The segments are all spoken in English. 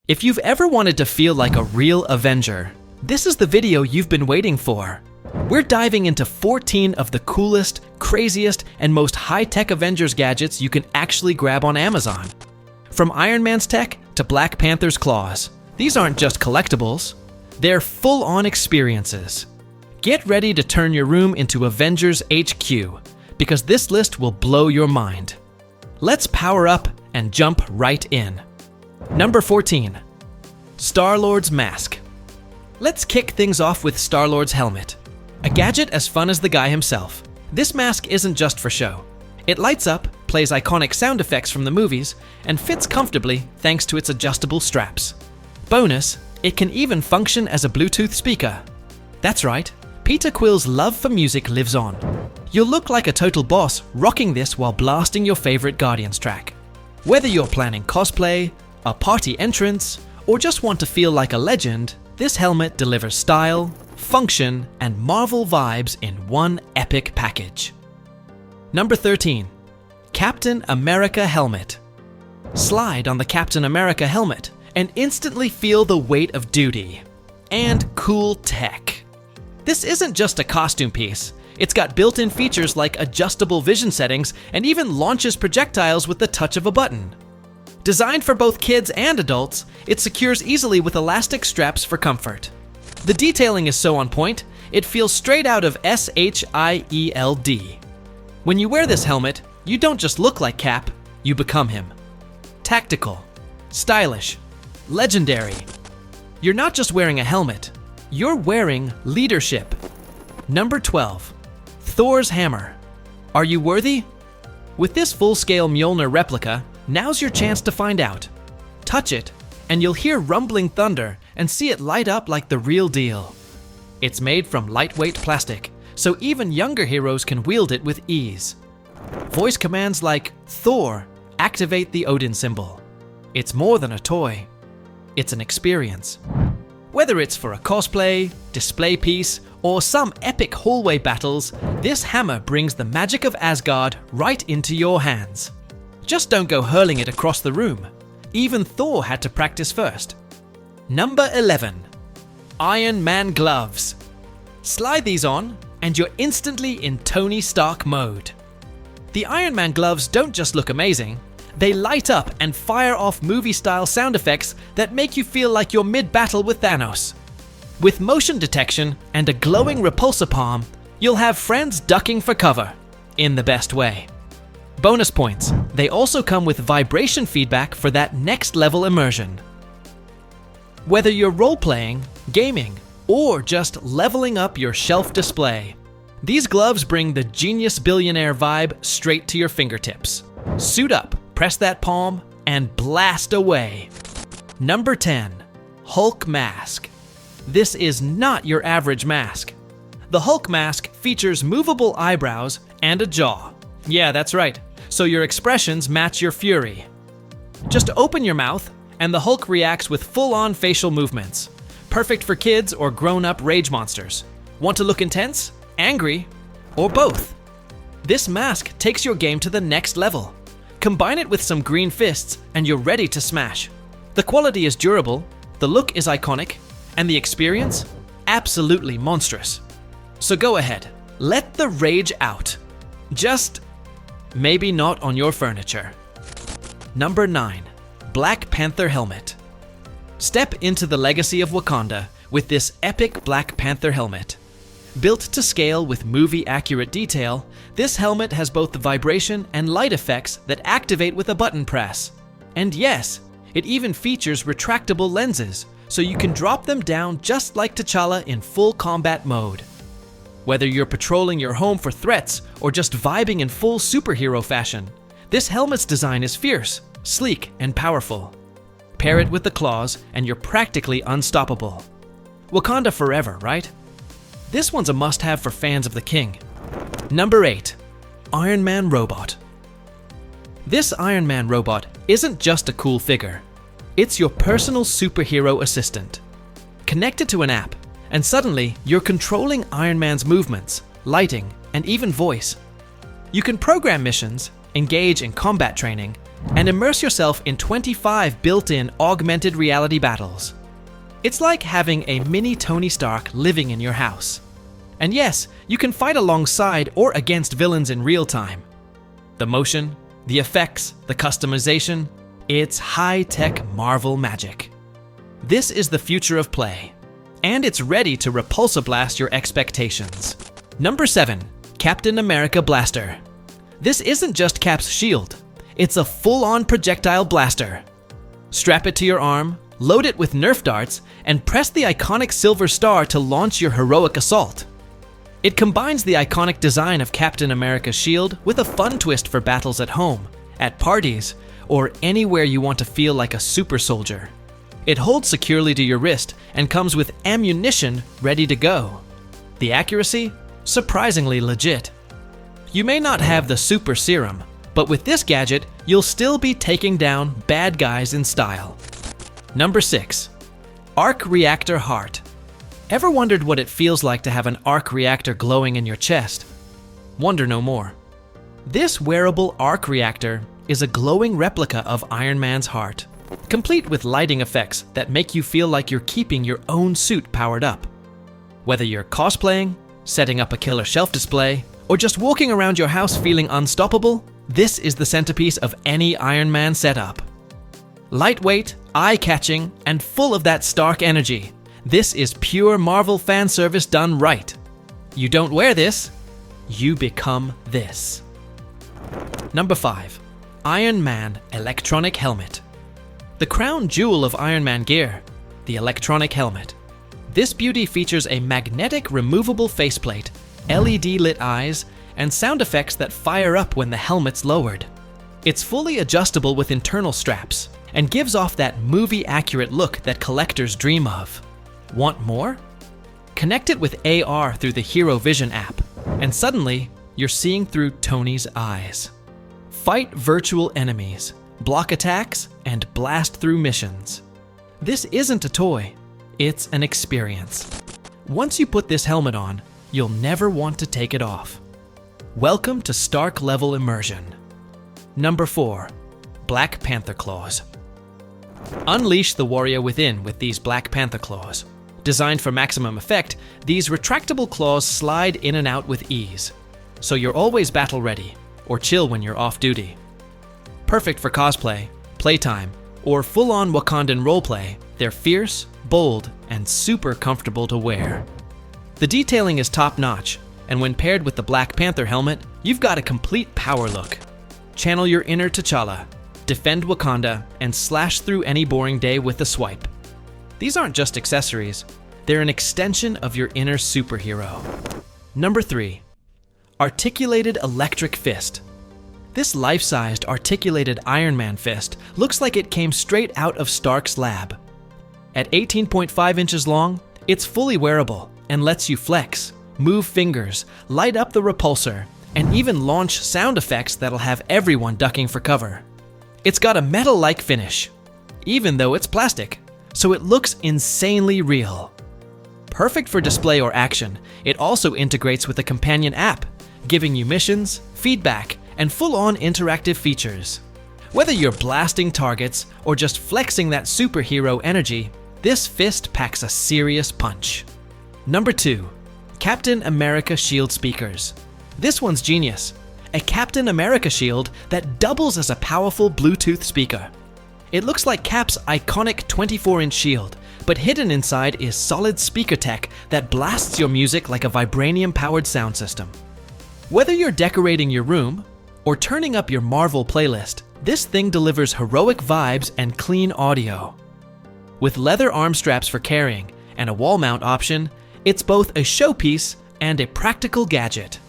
If you've ever wanted to feel like a real Avenger, this is the video you've been waiting for. We're diving into 14 of the coolest, craziest, and most high-tech Avengers gadgets you can actually grab on Amazon. From Iron Man's tech to Black Panther's claws, these aren't just collectibles, they're full-on experiences. Get ready to turn your room into Avengers HQ, because this list will blow your mind. Let's power up and jump right in. Number 14. Starloads Mask. Let's kick things off with Starlord's helmet. A gadget as fun as the guy himself. This mask isn't just for show. It lights up, plays iconic sound effects from the movies, and fits comfortably thanks to its adjustable straps. Bonus, it can even function as a Bluetooth speaker. That's right, Peter Quill's love for music lives on. You'll look like a total boss rocking this while blasting your favorite Guardians track. Whether you're planning cosplay, a party entrance, or just want to feel like a legend, this helmet delivers style, function, and Marvel vibes in one epic package. Number 13. Captain America Helmet. Slide on the Captain America helmet and instantly feel the weight of duty. And cool tech. This isn't just a costume piece. It's got built-in features like adjustable vision settings and even launches projectiles with the touch of a button. Designed for both kids and adults, it secures easily with elastic straps for comfort. The detailing is so on point, it feels straight out of SHIELD. When you wear this helmet, you don't just look like Cap, you become him. Tactical, stylish, legendary. You're not just wearing a helmet, you're wearing leadership. Number 12. Thor's hammer. Are you worthy? With this full-scale Mjolnir replica, now's your chance to find out. Touch it, and you'll hear rumbling thunder and see it light up like the real deal. It's made from lightweight plastic, so even younger heroes can wield it with ease. Voice commands like Thor activate the Odin symbol. It's more than a toy. It's an experience. Whether it's for a cosplay, display piece, or some epic hallway battles, this hammer brings the magic of Asgard right into your hands. Just don't go hurling it across the room. Even Thor had to practice first. Number 11. Iron Man gloves. Slide these on, and you're instantly in Tony Stark mode. The Iron Man gloves don't just look amazing, they light up and fire off movie-style sound effects that make you feel like you're mid-battle with Thanos. With motion detection and a glowing repulsor palm, you'll have friends ducking for cover, in the best way. Bonus points, they also come with vibration feedback for that next-level immersion. Whether you're role-playing, gaming, or just leveling up your shelf display, these gloves bring the genius billionaire vibe straight to your fingertips. Suit up, press that palm, and blast away. Number 10. Hulk Mask. This is not your average mask. The Hulk mask features movable eyebrows and a jaw. Yeah, that's right. So your expressions match your fury. Just open your mouth, and the Hulk reacts with full-on facial movements. Perfect for kids or grown-up rage monsters. Want to look intense, angry, or both? This mask takes your game to the next level. Combine it with some green fists, and you're ready to smash. The quality is durable, the look is iconic, and the experience? Absolutely monstrous. So go ahead, let the rage out. Just maybe not on your furniture. Number 9. Black Panther Helmet. Step into the legacy of Wakanda with this epic Black Panther helmet. Built to scale with movie-accurate detail, this helmet has both the vibration and light effects that activate with a button press. And yes, it even features retractable lenses, so you can drop them down just like T'Challa in full combat mode. Whether you're patrolling your home for threats or just vibing in full superhero fashion, this helmet's design is fierce, sleek, and powerful. Pair it with the claws and you're practically unstoppable. Wakanda forever, right? This one's a must-have for fans of the King. Number 8. Iron Man Robot. This Iron Man robot isn't just a cool figure. It's your personal superhero assistant. Connect it to an app, and suddenly you're controlling Iron Man's movements, lighting, and even voice. You can program missions, engage in combat training, and immerse yourself in 25 built-in augmented reality battles. It's like having a mini Tony Stark living in your house. And yes, you can fight alongside or against villains in real time. The motion, the effects, the customization, it's high-tech Marvel magic. This is the future of play, and it's ready to repulsa-blast your expectations. Number 7. Captain America Blaster. This isn't just Cap's shield, it's a full-on projectile blaster. Strap it to your arm, load it with Nerf darts, and press the iconic silver star to launch your heroic assault. It combines the iconic design of Captain America's shield with a fun twist for battles at home, at parties, or anywhere you want to feel like a super soldier. It holds securely to your wrist and comes with ammunition ready to go. The accuracy? Surprisingly legit. You may not have the super serum, but with this gadget, you'll still be taking down bad guys in style. Number 6. Arc Reactor Heart. Ever wondered what it feels like to have an arc reactor glowing in your chest? Wonder no more. This wearable arc reactor is a glowing replica of Iron Man's heart, complete with lighting effects that make you feel like you're keeping your own suit powered up. Whether you're cosplaying, setting up a killer shelf display, or just walking around your house feeling unstoppable, this is the centerpiece of any Iron Man setup. Lightweight, eye-catching, and full of that Stark energy, this is pure Marvel fan service done right. You don't wear this, you become this. Number 5. Iron Man Electronic Helmet. The crown jewel of Iron Man gear, the electronic helmet. This beauty features a magnetic removable faceplate, LED-lit eyes, and sound effects that fire up when the helmet's lowered. It's fully adjustable with internal straps and gives off that movie-accurate look that collectors dream of. Want more? Connect it with AR through the Hero Vision app, and suddenly, you're seeing through Tony's eyes. Fight virtual enemies, block attacks, and blast through missions. This isn't a toy, it's an experience. Once you put this helmet on, you'll never want to take it off. Welcome to Stark-level immersion. Number 4. Black Panther Claws. Unleash the warrior within with these Black Panther Claws. Designed for maximum effect, these retractable claws slide in and out with ease, so you're always battle ready, or chill when you're off duty. Perfect for cosplay, playtime, or full-on Wakandan roleplay, they're fierce, bold, and super comfortable to wear. The detailing is top-notch, and when paired with the Black Panther helmet, you've got a complete power look. Channel your inner T'Challa, defend Wakanda, and slash through any boring day with a swipe. These aren't just accessories, they're an extension of your inner superhero. Number 3. Articulated Electric Fist. This life-sized articulated Iron Man fist looks like it came straight out of Stark's lab. At 18.5 inches long, it's fully wearable and lets you flex, move fingers, light up the repulsor, and even launch sound effects that'll have everyone ducking for cover. It's got a metal-like finish, even though it's plastic, so it looks insanely real. Perfect for display or action, it also integrates with a companion app, giving you missions, feedback, and full-on interactive features. Whether you're blasting targets or just flexing that superhero energy, this fist packs a serious punch. Number 2. Captain America Shield Speakers. This one's genius. A Captain America shield that doubles as a powerful Bluetooth speaker. It looks like Cap's iconic 24-inch shield, but hidden inside is solid speaker tech that blasts your music like a vibranium-powered sound system. Whether you're decorating your room or turning up your Marvel playlist, this thing delivers heroic vibes and clean audio. With leather arm straps for carrying and a wall mount option, it's both a showpiece and a practical gadget.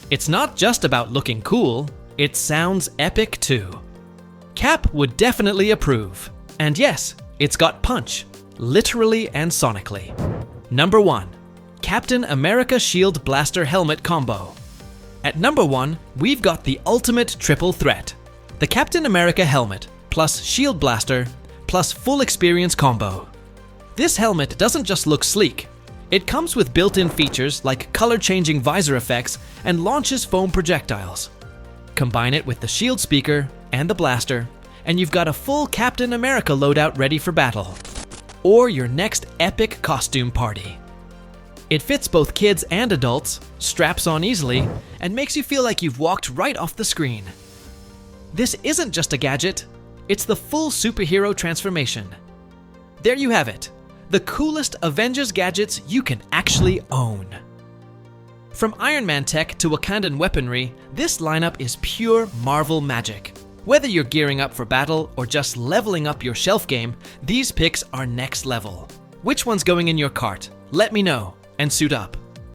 It's not just about looking cool, it sounds epic too. Cap would definitely approve. And yes, it's got punch, literally and sonically. Number 1. Captain America Shield Blaster Helmet Combo. At number 1, we've got the ultimate triple threat. The Captain America helmet, plus shield blaster, plus full experience combo. This helmet doesn't just look sleek. It comes with built-in features like color-changing visor effects and launches foam projectiles. Combine it with the shield speaker, and the blaster, and you've got a full Captain America loadout ready for battle. Or your next epic costume party. It fits both kids and adults, straps on easily, and makes you feel like you've walked right off the screen. This isn't just a gadget, it's the full superhero transformation. There you have it, the coolest Avengers gadgets you can actually own. From Iron Man tech to Wakandan weaponry, this lineup is pure Marvel magic. Whether you're gearing up for battle or just leveling up your shelf game, these picks are next level. Which one's going in your cart? Let me know and suit up.